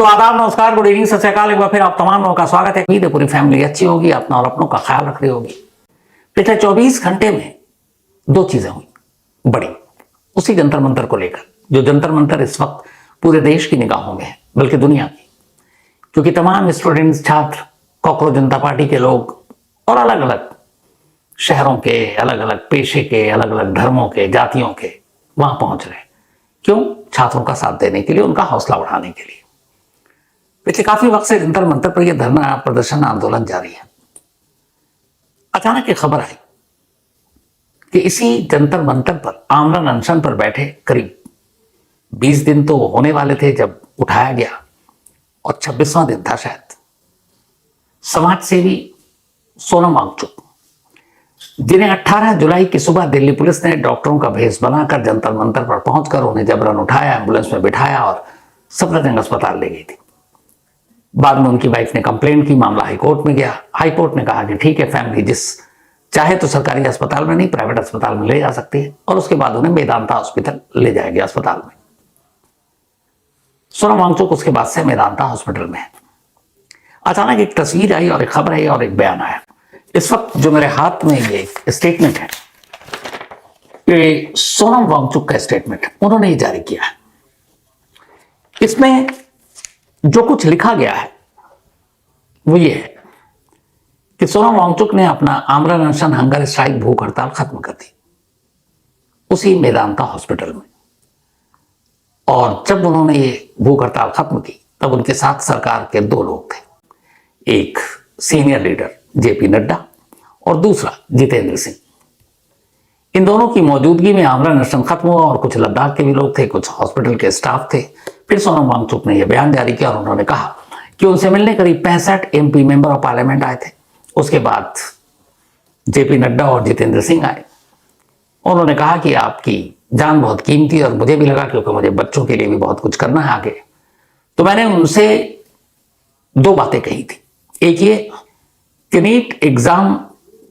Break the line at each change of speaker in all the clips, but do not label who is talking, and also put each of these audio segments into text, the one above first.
तो आदाब, नमस्कार, गुड इवनिंग, सत श्री अकाल। एक बार फिर आप तमाम लोगों का स्वागत है। उम्मीद है पूरी फैमिली अच्छी होगी, अपना और अपनों का ख्याल रख रही होगी। पिछले 24 घंटे में दो चीजें हुई बड़ी, उसी जंतर मंतर को लेकर। जो जंतर मंतर इस वक्त पूरे देश की निगाहों में है, बल्कि दुनिया की, क्योंकि तमाम स्टूडेंट्स, छात्र, कॉकरोच जनता पार्टी के लोग और अलग अलग शहरों के, अलग अलग पेशे के, अलग अलग धर्मों के, जातियों के वहां पहुंच रहे। क्यों? छात्रों का साथ देने के लिए, उनका हौसला बढ़ाने के लिए। पिछले काफी वक्त से जंतर मंतर पर यह धरना, प्रदर्शन, आंदोलन जारी है। अचानक एक खबर आई कि इसी जंतर मंतर पर आमरण अनशन पर बैठे करीब 20 दिन तो होने वाले थे जब उठाया गया, और 26वां दिन था शायद, समाज सेवी सोनम वांगचुक, जिन्हें 18 जुलाई की सुबह दिल्ली पुलिस ने डॉक्टरों का भेष बनाकर जंतर मंतर पर पहुंचकर उन्हें जबरन उठाया, एम्बुलेंस में बिठाया और सफदरजंग अस्पताल ले गई थी। बाद में उनकी वाइफ ने कंप्लेंट की, मामला हाईकोर्ट में गया। हाईकोर्ट ने कहा कि ठीक है, फैमिली जिस चाहे तो सरकारी अस्पताल में नहीं, प्राइवेट अस्पताल में ले जा सकती है, और उसके बाद उन्हें मेदांता हॉस्पिटल ले जाया गया अस्पताल में। सोनम वांगचुक उसके बाद से मेदांता हॉस्पिटल में है। अचानक एक तस्वीर आई और एक खबर आई और एक बयान आया। इस वक्त जो मेरे हाथ में ये स्टेटमेंट है, ये सोनम वांगचुक का स्टेटमेंट है, उन्होंने ये जारी किया है। इसमें जो कुछ लिखा गया है वो ये है कि सोनम वांगचुक ने अपना आमरण अनशन, हंगर स्ट्राइक, भूख हड़ताल खत्म कर दी उसी मेदांता हॉस्पिटल में। और जब उन्होंने ये भूख हड़ताल खत्म की तब उनके साथ सरकार के दो लोग थे, एक सीनियर लीडर जेपी नड्डा और दूसरा जितेंद्र सिंह। इन दोनों की मौजूदगी में आमरण अनशन खत्म हुआ और कुछ लद्दाख के भी लोग थे, कुछ हॉस्पिटल के स्टाफ थे। फिर सोनम वांगचुक ने यह बयान जारी किया और उन्होंने कहा कि उनसे मिलने करीब 65 एमपी मेंबर ऑफ पार्लियामेंट आए थे। उसके बाद जेपी नड्डा और जितेंद्र सिंह आए। उन्होंने कहा कि आपकी जान बहुत कीमती है और मुझे भी लगा, क्योंकि मुझे बच्चों के लिए भी बहुत कुछ करना है आगे। तो मैंने उनसे दो बातें कही थी। एक ये कि नीट एग्जाम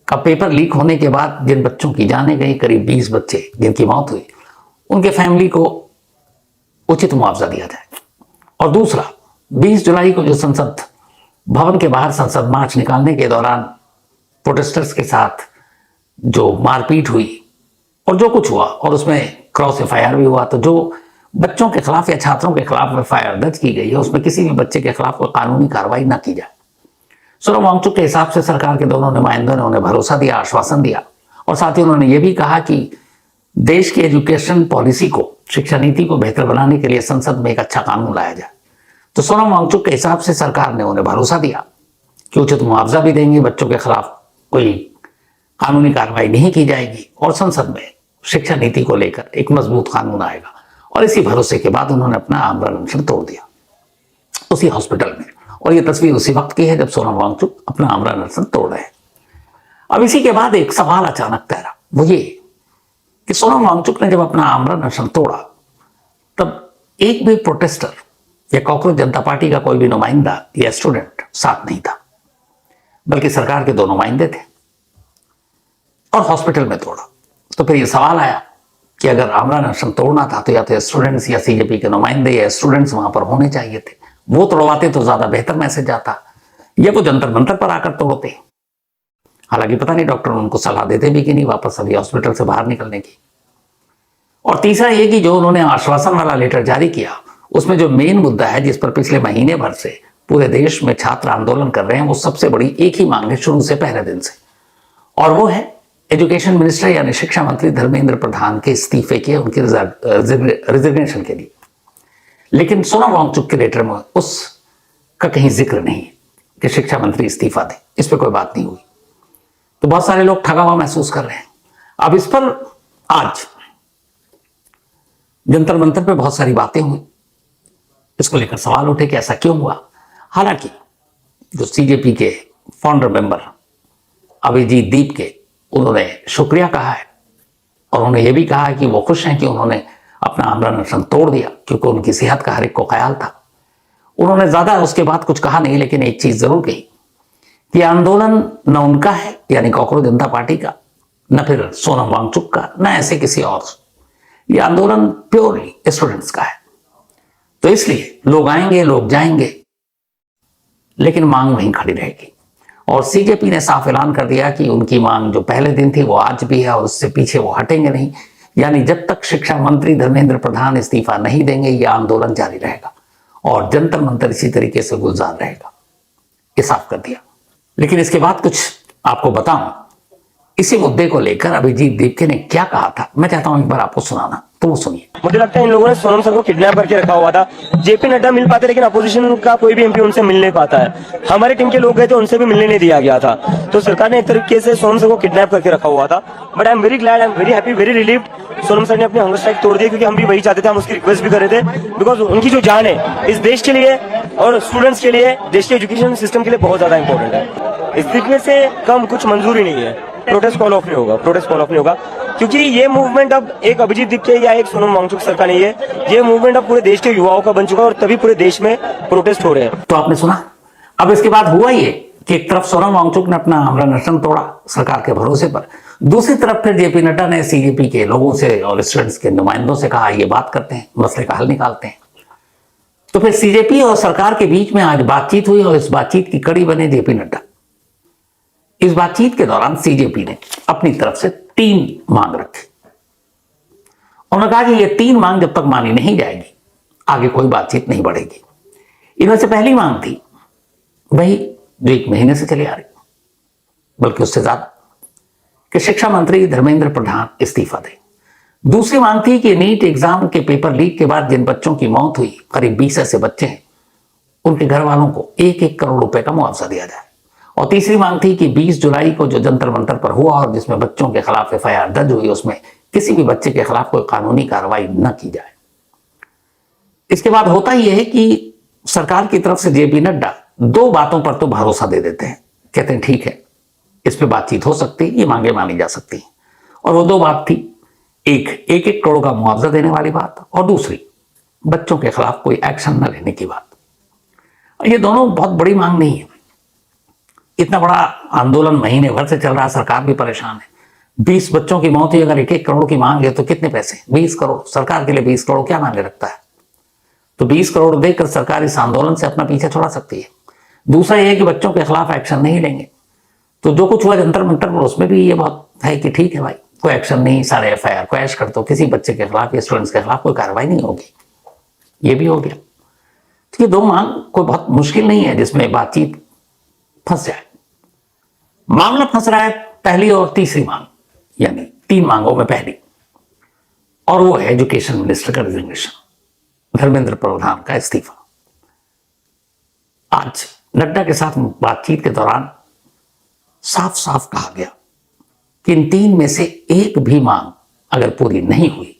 का पेपर लीक होने के बाद जिन बच्चों की जानें गई, करीब 20 बच्चे जिनकी मौत हुई, उनके फैमिली को उचित मुआवजा दिया जाए। और दूसरा, 20 जुलाई को जो संसद भवन के बाहर संसद मार्च निकालने के दौरान प्रोटेस्टर्स के साथ जो मारपीट हुई और जो कुछ हुआ, और उसमें क्रॉस एफआईआर भी हुआ, तो जो बच्चों के खिलाफ या छात्रों के खिलाफ एफआईआर दर्ज की गई है उसमें किसी भी बच्चे के खिलाफ कोई कानूनी कार्रवाई न की जाए। सोनम वांगचुक के हिसाब से सरकार के दोनों नुमाइंदों ने उन्हें भरोसा दिया, आश्वासन दिया, और साथ ही उन्होंने ये भी कहा कि देश की एजुकेशन पॉलिसी को, शिक्षा नीति को बेहतर बनाने के लिए संसद में एक अच्छा कानून लाया जाए। तो सोनम वांगचुक के हिसाब से सरकार ने उन्हें भरोसा दिया कि उचित मुआवजा भी देंगे, बच्चों के खिलाफ कोई कानूनी कार्रवाई नहीं की जाएगी, और संसद में शिक्षा नीति को लेकर एक मजबूत कानून आएगा। और इसी भरोसे के बाद उन्होंने अपना आमरण अनशन तोड़ दिया उसी हॉस्पिटल में। और ये तस्वीर उसी वक्त की है जब सोनम वांगचुक अपना आमरण अनशन तोड़ रहे हैं। अब इसी के बाद एक सवाल अचानक तैरा, वो ये कि सोनम वांगचुक ने जब अपना आमरण अनशन तोड़ा तब एक भी प्रोटेस्टर या कॉकरोच जनता पार्टी का कोई भी नुमाइंदा या स्टूडेंट साथ नहीं था, बल्कि सरकार के दो नुमाइंदे थे, और हॉस्पिटल में तोड़ा। तो फिर ये सवाल आया कि अगर आमरण अनशन तोड़ना था तो या तो स्टूडेंट्स या सीजेपी के नुमाइंदे या स्टूडेंट्स वहां पर होने चाहिए थे, वो तोड़वाते तो ज्यादा बेहतर मैसेज आता, या वो जंतर मंतर पर आकर तोड़ते। हालांकि पता नहीं डॉक्टर उनको सलाह देते भी कि नहीं वापस अभी हॉस्पिटल से बाहर निकलने की। और तीसरा ये कि जो उन्होंने आश्वासन वाला लेटर जारी किया, उसमें जो मेन मुद्दा है जिस पर पिछले महीने भर से पूरे देश में छात्र आंदोलन कर रहे हैं, वो सबसे बड़ी एक ही मांग है शुरू से, पहले दिन से, और वो है एजुकेशन मिनिस्टर यानी शिक्षा मंत्री धर्मेंद्र प्रधान के इस्तीफे के, उनके रिजिग्नेशन के लिए। लेकिन सोनम वांगचुक के लेटर में उसका कहीं जिक्र नहीं कि शिक्षा मंत्री इस्तीफा दें, इस पर कोई बात नहीं हुई। तो बहुत सारे लोग ठगा हुआ महसूस कर रहे हैं। अब इस पर आज जंतर मंतर पे बहुत सारी बातें हुई, इसको लेकर सवाल उठे कि ऐसा क्यों हुआ। हालांकि जो सीजेपी के फाउंडर मेंबर अभिजीत दीप के, उन्होंने शुक्रिया कहा है, और उन्होंने ये भी कहा है कि वो खुश हैं कि उन्होंने अपना आमरण अनशन तोड़ दिया, क्योंकि उनकी सेहत का हर एक को ख्याल था। उन्होंने ज्यादा उसके बाद कुछ कहा नहीं, लेकिन एक चीज जरूर कही कि आंदोलन न उनका है यानी कॉकरोच जनता पार्टी का, न फिर सोनम वांगचुक का, न ऐसे किसी और। ये आंदोलन प्योरली स्टूडेंट्स का है। तो इसलिए लोग आएंगे, लोग जाएंगे, लेकिन मांग वहीं खड़ी रहेगी। और सीजेपी ने साफ ऐलान कर दिया कि उनकी मांग जो पहले दिन थी वो आज भी है और उससे पीछे वो हटेंगे नहीं। यानी जब तक शिक्षा मंत्री धर्मेंद्र प्रधान इस्तीफा नहीं देंगे, यह आंदोलन जारी रहेगा और जंतर मंतर इसी तरीके से गुलजार रहेगा। ये साफ कर दिया। लेकिन इसके बाद कुछ आपको बताऊं, इसी मुद्दे को लेकर अभिजीत दीपके ने क्या कहा था, मैं चाहता हूं एक बार आपको सुनाना, तो वो सुनिए।
मुझे लगता है इन लोगों ने सोनम सर को किडनैप करके रखा हुआ था। जेपी नड्डा मिल पाते, लेकिन अपोजिशन का कोई भी एमपी उनसे मिल नहीं पाता है। हमारे टीम के लोग गए थे, उनसे भी मिलने नहीं दिया गया था। तो सरकार ने एक तरीके से सोनम सर को किडनैप करके रखा हुआ था। But I am very glad, I am very happy, very relieved. Sonam sir ने अपनी हंगर स्ट्राइक तोड़ दी, क्योंकि हम भी वही चाहते थे, हम उसकी रिक्वेस्ट भी कर रहे थे। बिकॉज उनकी जो जान है इस देश के लिए और स्टूडेंट्स के लिए, देश के एजुकेशन सिस्टम के लिए बहुत ज्यादा इंपॉर्टेंट है। इस्तीफे से कम कुछ मंजूर ही नहीं है। प्रोटेस्ट कॉल ऑफ नहीं होगा, प्रोटेस्ट कॉल ऑफ नहीं होगा, क्योंकि ये मूवमेंट अब एक अभिजीत दीपके या एक सोनम वांगचुक सर का नहीं है। ये मूवमेंट अब पूरे देश के युवाओं का बन चुका है और तभी पूरे देश में प्रोटेस्ट हो रहे हैं।
तो आपने सुना। अब इसके बाद हुआ ये कि एक तरफ सोनम वांगचुक ने अपना आमरण अनशन तोड़ा सरकार के भरोसे पर, दूसरी तरफ फिर जेपी नड्डा ने सीजेपी के लोगों से और स्टूडेंट्स के नुमाइंदों से कहा ये बात करते हैं, मसले का हल निकालते हैं। तो फिर सीजेपी और सरकार के बीच में आज बातचीत हुई और इस बातचीत की कड़ी बने जेपी नड्डा। इस बातचीत के दौरान सीजेपी ने अपनी तरफ से 3 मांग रखी। उन्होंने कहा कि ये 3 मांग जब तक मानी नहीं जाएगी, आगे कोई बातचीत नहीं बढ़ेगी। इनमें से पहली मांग थी वही जो 1 महीने से चली आ रही, बल्कि उससे ज्यादा, कि शिक्षा मंत्री धर्मेंद्र प्रधान इस्तीफा दें। दूसरी मांग थी कि नीट एग्जाम के पेपर लीक के बाद जिन बच्चों की मौत हुई, करीब 20 ऐसे बच्चे हैं, उनके घर वालों को 1-1 करोड़ रुपए का मुआवजा दिया जाए। और तीसरी मांग थी कि 20 जुलाई को जो जंतर मंतर पर हुआ और जिसमें बच्चों के खिलाफ एफआईआर दर्ज हुई, उसमें किसी भी बच्चे के खिलाफ कोई कानूनी कार्रवाई न की जाए। इसके बाद होता यह है कि सरकार की तरफ से जेपी नड्डा 2 बातों पर तो भरोसा दे देते हैं, कहते हैं ठीक है, इस पे बातचीत हो सकती है, ये मांगे मानी जा सकती है। और वो 2 बात थी, एक 1 करोड़ का मुआवजा देने वाली बात, और दूसरी बच्चों के खिलाफ कोई एक्शन न लेने की बात। ये दोनों बहुत बड़ी मांग नहीं है। इतना बड़ा आंदोलन महीने भर से चल रहा है, सरकार भी परेशान है। 20 बच्चों की मौत हुई, अगर 1-1 करोड़ की मांग है तो कितने पैसे? 20 करोड़। सरकार के लिए 20 करोड़ क्या मांगे रखता है? तो 20 करोड़ देकर सरकार इस आंदोलन से अपना पीछे छुड़ा सकती है। दूसरा यह है कि बच्चों के खिलाफ एक्शन नहीं लेंगे, तो जो कुछ हुआ जंतर मंतर पर, उसमें भी ये बात है कि ठीक है भाई, कोई एक्शन नहीं, सारे एफआईआर क्रैश कर दो, किसी बच्चे के खिलाफ या स्टूडेंट्स के खिलाफ कोई कार्रवाई नहीं होगी। ये भी हो गया। तो ये 2 मांग कोई बहुत मुश्किल नहीं है जिसमें बातचीत फंस जाए। मामला फंस रहा है पहली और तीसरी मांग, यानी 3 मांगों में पहली, और वो है एजुकेशन मिनिस्टर का रिजिग्नेशन, धर्मेंद्र प्रधान का इस्तीफा। आज नड्डा के साथ बातचीत के दौरान साफ साफ कहा गया कि इन 3 में से एक भी मांग अगर पूरी नहीं हुई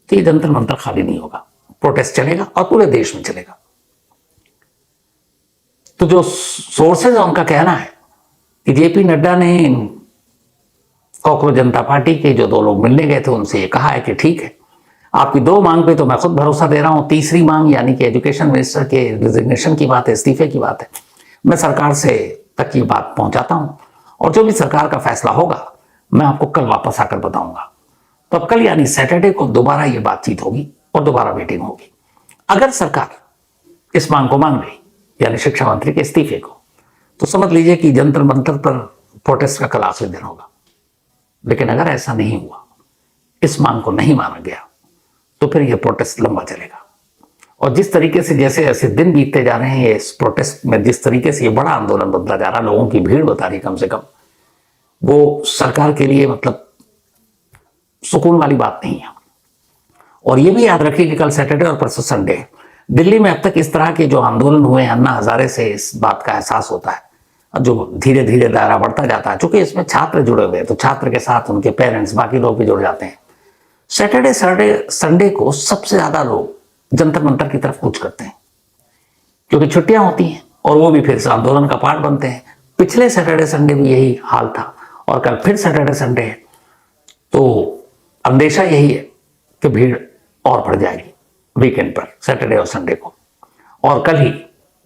तो ये जंतर मंतर खाली नहीं होगा, प्रोटेस्ट चलेगा और पूरे देश में चलेगा। तो जो सोर्सेज उनका कहना है कि जेपी नड्डा ने कॉकरोच जनता पार्टी के जो 2 लोग मिलने गए थे उनसे ये कहा है कि ठीक है, आपकी 2 मांग पे तो मैं खुद भरोसा दे रहा हूं, तीसरी मांग यानी कि एजुकेशन मिनिस्टर के रिजिग्नेशन की बात है, इस्तीफे की बात है, मैं सरकार से तक ये बात पहुंचाता हूं और जो भी सरकार का फैसला होगा मैं आपको कल वापस आकर बताऊंगा। तो अब कल यानी सैटरडे को दोबारा ये बातचीत होगी और दोबारा मीटिंग होगी। अगर सरकार इस मांग को मान गई, यानी शिक्षा मंत्री के इस्तीफे को, तो समझ लीजिए कि जंतर मंतर पर प्रोटेस्ट का कल आखिरी दिन होगा। लेकिन अगर ऐसा नहीं हुआ, इस मांग को नहीं माना गया, तो फिर यह प्रोटेस्ट लंबा चलेगा। और जिस तरीके से जैसे जैसे दिन बीतते जा रहे हैं, इस प्रोटेस्ट में जिस तरीके से ये बड़ा आंदोलन बनता जा रहा है, लोगों की भीड़ बता रही कम से कम, वो सरकार के लिए मतलब सुकून वाली बात नहीं है। और ये भी याद रखिए कि कल सैटरडे और परसों संडे है। दिल्ली में अब तक इस तरह के जो आंदोलन हुए हैं, अन्ना हजारे से इस बात का एहसास होता है, जो धीरे धीरे दायरा बढ़ता जाता है। चूंकि इसमें छात्र जुड़े हुए हैं, तो छात्र के साथ उनके पेरेंट्स, बाकी लोग भी जुड़ जाते हैं। सैटरडे संडे को सबसे ज्यादा लोग जंतर मंतर की तरफ कूच करते हैं, क्योंकि छुट्टियां होती हैं और वो भी फिर से आंदोलन का पार्ट बनते हैं। पिछले सैटरडे संडे भी यही हाल था और कल फिर सैटरडे संडे है, तो अंदेशा यही है कि भीड़ और बढ़ जाएगी वीकेंड पर, सैटरडे और संडे को। और कल ही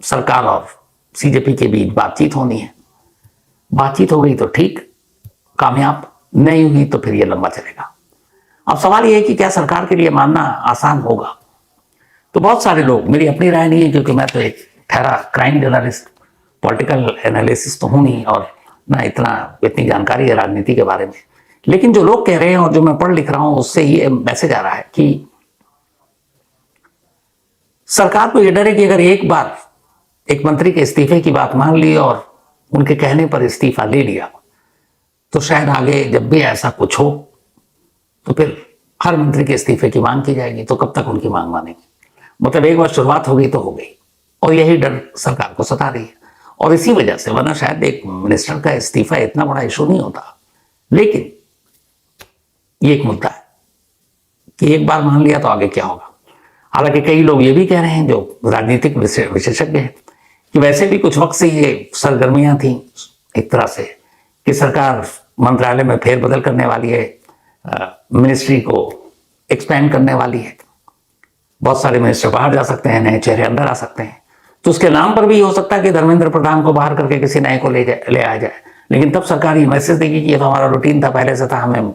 सरकार और सीजेपी के बीच बातचीत होनी है। बातचीत हो गई तो ठीक, कामयाब नहीं हुई तो फिर ये लंबा चलेगा। अब सवाल यह है कि क्या सरकार के लिए मानना आसान होगा? तो बहुत सारे लोग, मेरी अपनी राय नहीं है क्योंकि मैं तो एक ठहरा क्राइम जर्नलिस्ट, पॉलिटिकल एनालिसिस तो हूं नहीं और ना इतनी जानकारी है राजनीति के बारे में, लेकिन जो लोग कह रहे हैं और जो मैं पढ़ लिख रहा हूं उससे ये मैसेज आ रहा है कि सरकार को ये डर है कि अगर एक बार एक मंत्री के इस्तीफे की बात मान ली और उनके कहने पर इस्तीफा ले लिया तो शायद आगे जब भी ऐसा कुछ हो तो फिर हर मंत्री के इस्तीफे की मांग की जाएगी, तो कब तक उनकी मांग मानेंगे। मतलब एक बार शुरुआत हो गई तो हो गई, और यही डर सरकार को सता रही है। और इसी वजह से, वरना शायद एक मिनिस्टर का इस्तीफा इतना बड़ा इशू नहीं होता, लेकिन ये एक मुद्दा है कि एक बार मान लिया तो आगे क्या होगा। हालांकि कई लोग ये भी कह रहे हैं जो राजनीतिक विशेषज्ञ हैं कि वैसे भी कुछ वक्त से ये सरगर्मियां थी एक तरह से कि सरकार मंत्रालय में फेरबदल करने वाली है, मिनिस्ट्री को एक्सपेंड करने वाली है, बहुत सारे मिनिस्टर बाहर जा सकते हैं, नए चेहरे अंदर आ सकते हैं। तो उसके नाम पर भी हो सकता है कि धर्मेंद्र प्रधान को बाहर करके किसी नए को ले आया जाए, लेकिन तब सरकार ये मैसेज देगी कि ये तो हमारा रूटीन था, पहले से था, हमें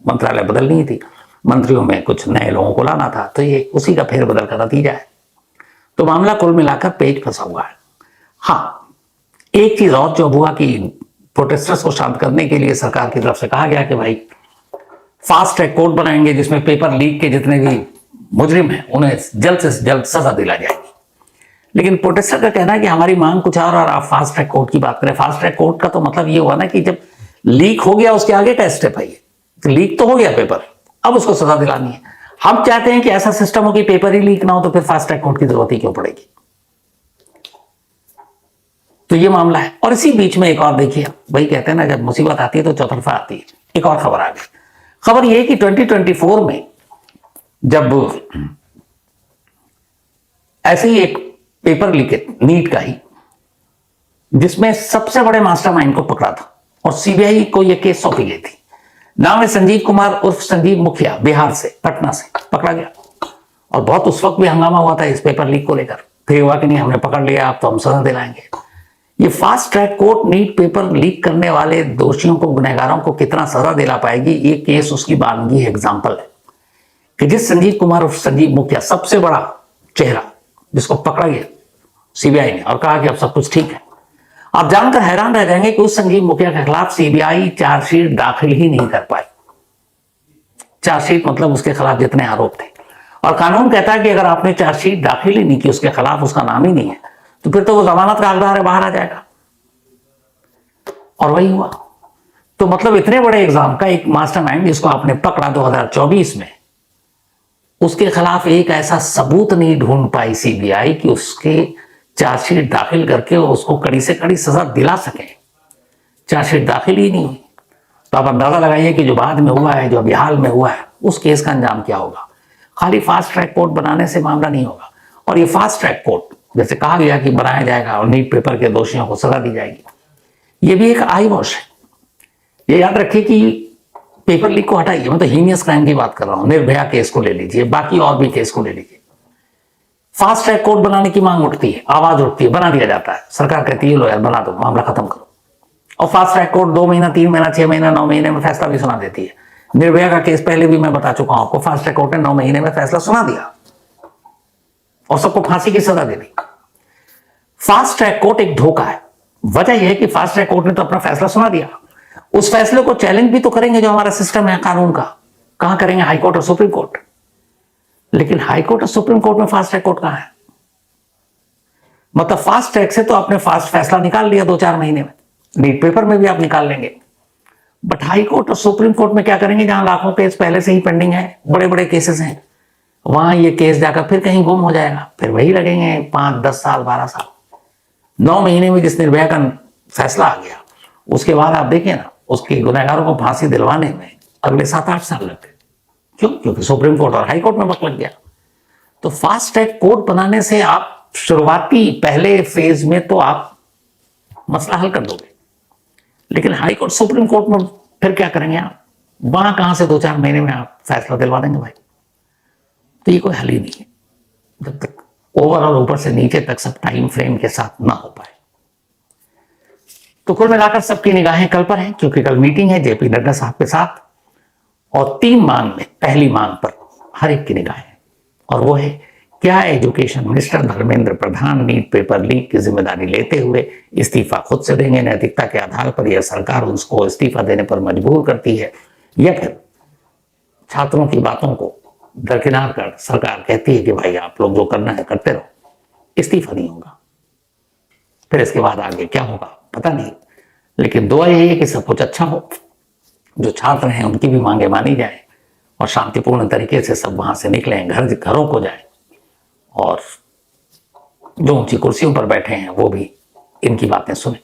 मंत्रालय बदलनी ही थी, मंत्रियों में कुछ नए लोगों को लाना था, तो ये उसी का फेरबदल का नतीजा है। तो मामला कुल मिलाकर पेच फंसा हुआ है। हाँ, एक चीज और जो हुआ कि प्रोटेस्टर्स को शांत करने के लिए सरकार की तरफ से कहा गया कि भाई फास्ट ट्रैक कोर्ट बनाएंगे जिसमें पेपर लीक के जितने भी मुजरिम हैं उन्हें जल्द से जल्द सजा दिला जाएगी। लेकिन प्रोटेस्टर का कहना है कि हमारी मांग कुछ और आप फास्ट ट्रैक कोर्ट की बात करें। फास्ट ट्रैक कोर्ट का तो मतलब ये हुआ ना कि जब लीक हो गया उसके आगे का स्टेप है, तो लीक तो हो गया पेपर, अब उसको सजा दिलानी है। हम चाहते हैं कि ऐसा सिस्टम हो कि पेपर ही लीक ना हो, तो फिर फास्ट ट्रैक कोर्ट की जरूरत ही क्यों पड़ेगी। तो ये मामला है। और इसी बीच में एक और देखिए, वही कहते हैं ना जब मुसीबत आती है तो चौतरफा आती है। एक और खबर आ गई। खबर यह कि 2024 में जब ऐसे ही एक पेपर लीकेज नीट का ही, जिसमें सबसे बड़े मास्टरमाइंड को पकड़ा था और सीबीआई को यह केस सौंपी गई थी। नाम है संजीव कुमार उर्फ संजीव मुखिया, बिहार से, पटना से पकड़ा गया। और बहुत उस वक्त भी हंगामा हुआ था इस पेपर लीक को लेकर। फिर हुआ कि नहीं, हमने पकड़ लिया, अब तो हम सजा दिलाएंगे। ये fast track court NEET paper leak करने वाले दोषियों को, गुनहगारों को कितना सजा दिला पाएगी, ये केस उसकी बानगी एग्जाम्पल है कि जिस संजीव कुमार उर्फ संजीव मुखिया, सबसे बड़ा चेहरा, जिसको पकड़ा गया सीबीआई ने और कहा कि अब सब कुछ ठीक है, आप जानकर हैरान रह जाएंगे कि उस संजीव मुखिया के खिलाफ सीबीआई चार्जशीट दाखिल ही नहीं कर पाई। चार्जशीट मतलब उसके खिलाफ जितने आरोप थे, और कानून कहता है कि अगर आपने चार्जशीट दाखिल ही नहीं की, उसके खिलाफ उसका नाम ही नहीं है, तो फिर तो वो जमानत का हकदार है, बाहर आ जाएगा। और वही हुआ। तो मतलब इतने बड़े एग्जाम का एक मास्टरमाइंड जिसको आपने पकड़ा 2024 में, उसके खिलाफ एक ऐसा सबूत नहीं ढूंढ पाई सीबीआई कि उसके चार्जशीट दाखिल करके उसको कड़ी से कड़ी सजा दिला सके। चार्जशीट दाखिल ही नहीं हुई। तो आप अंदाजा लगाइए कि जो बाद में हुआ है, जो अभी हाल में हुआ है, उस केस का अंजाम क्या होगा। खाली फास्ट ट्रैक कोर्ट बनाने से मामला नहीं होगा। और ये फास्ट ट्रैक कोर्ट जैसे कहा गया कि बनाया जाएगा और नीट पेपर के दोषियों को सजा दी जाएगी, ये भी एक आई वॉश है। ये याद रखिए कि पेपर लीक को हटाइए, मैं तो हीनियस क्राइम की बात कर रहा हूं। निर्भया केस को ले लीजिए, बाकी और भी केस को ले लीजिए। फास्ट ट्रैक कोर्ट बनाने की मांग उठती है, आवाज उठती है, बना दिया जाता है। सरकार कहती है लो यार बना दो, मामला खत्म करो। और फास्ट ट्रैक कोर्ट 2 महीना, 3 महीना, 6 महीना, 9 महीने में फैसला भी सुना देती है। निर्भया का केस पहले भी मैं बता चुका हूं आपको, फास्ट ट्रैक कोर्ट ने 9 महीने में फैसला सुना दिया और सबको फांसी की सजा दे दी। फास्ट ट्रैक कोर्ट एक धोखा है। वजह यह है कि फास्ट ट्रैक कोर्ट ने तो अपना फैसला सुना दिया, उस फैसले को चैलेंज भी तो करेंगे जो हमारा सिस्टम है कानून का। कहां करेंगे? हाई कोर्ट और सुप्रीम कोर्ट। लेकिन हाई कोर्ट और सुप्रीम कोर्ट में फास्ट ट्रैक कोर्ट कहां है? मतलब फास्ट ट्रैक से तो आपने फास्ट फैसला निकाल लिया 2-4 महीने में, नीट पेपर में भी आप निकाल लेंगे। बट हाई कोर्ट और सुप्रीम कोर्ट में क्या करेंगे? जहां लाखों केस पहले से ही पेंडिंग है, बड़े बड़े केसेस हैं, वहां ये केस जाकर फिर कहीं गुम हो जाएगा, फिर वही लगेंगे 5, 10 साल, 12 साल। 9 महीने में जिस निर्भया का फैसला आ गया, उसके बाद आप देखिए ना, उसके गुनहगारों को फांसी दिलवाने में अगले 7-8 साल लग गए। क्यों? क्योंकि सुप्रीम कोर्ट और हाई कोर्ट में वक्त लग गया। तो फास्ट ट्रैक कोर्ट बनाने से आप शुरुआती पहले फेज में तो आप मसला हल कर दोगे, लेकिन हाई कोर्ट सुप्रीम कोर्ट में फिर क्या करेंगे आप? वहां कहां से 2-4 महीने में आप फैसला दिलवा देंगे भाई? तो ये कोई हल ही नहीं है जब तक ओवर और ऊपर से नीचे तक सब टाइम फ्रेम के साथ ना हो पाए। तो कुल मिलाकर सबकी निगाहें कल पर हैं, क्योंकि कल मीटिंग है जेपी नड्डा साहब के साथ, और 3 मांग में पहली मांग पर हर एक की निगाहें, और वो है क्या education minister Dharmendra Pradhan NEET paper leak की जिम्मेदारी लेते हुए इस्तीफा खुद से देंगे? नैतिकता के आधार पर यह सरकार उसको इस्तीफा देने पर मजबूर करती है, या फिर छात्रों की बातों को दरकिनार कर सरकार कहती है कि भाई आप लोग जो करना है करते रहो, इस्तीफा नहीं होगा। फिर इसके बाद आगे क्या होगा पता नहीं, लेकिन दुआ यही है कि सब कुछ अच्छा हो, जो छात्र हैं उनकी भी मांगे मानी जाए और शांतिपूर्ण तरीके से सब वहां से निकलें, घरों को जाए, और जो ऊंची कुर्सियों पर बैठे हैं वो भी इनकी बातें सुने।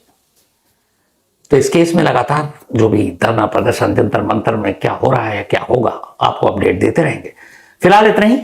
तो इस केस में लगातार जो भी धरना प्रदर्शन जंतर मंतर में क्या हो रहा है, क्या होगा, आपको अपडेट देते रहेंगे। फिलहाल इतना ही।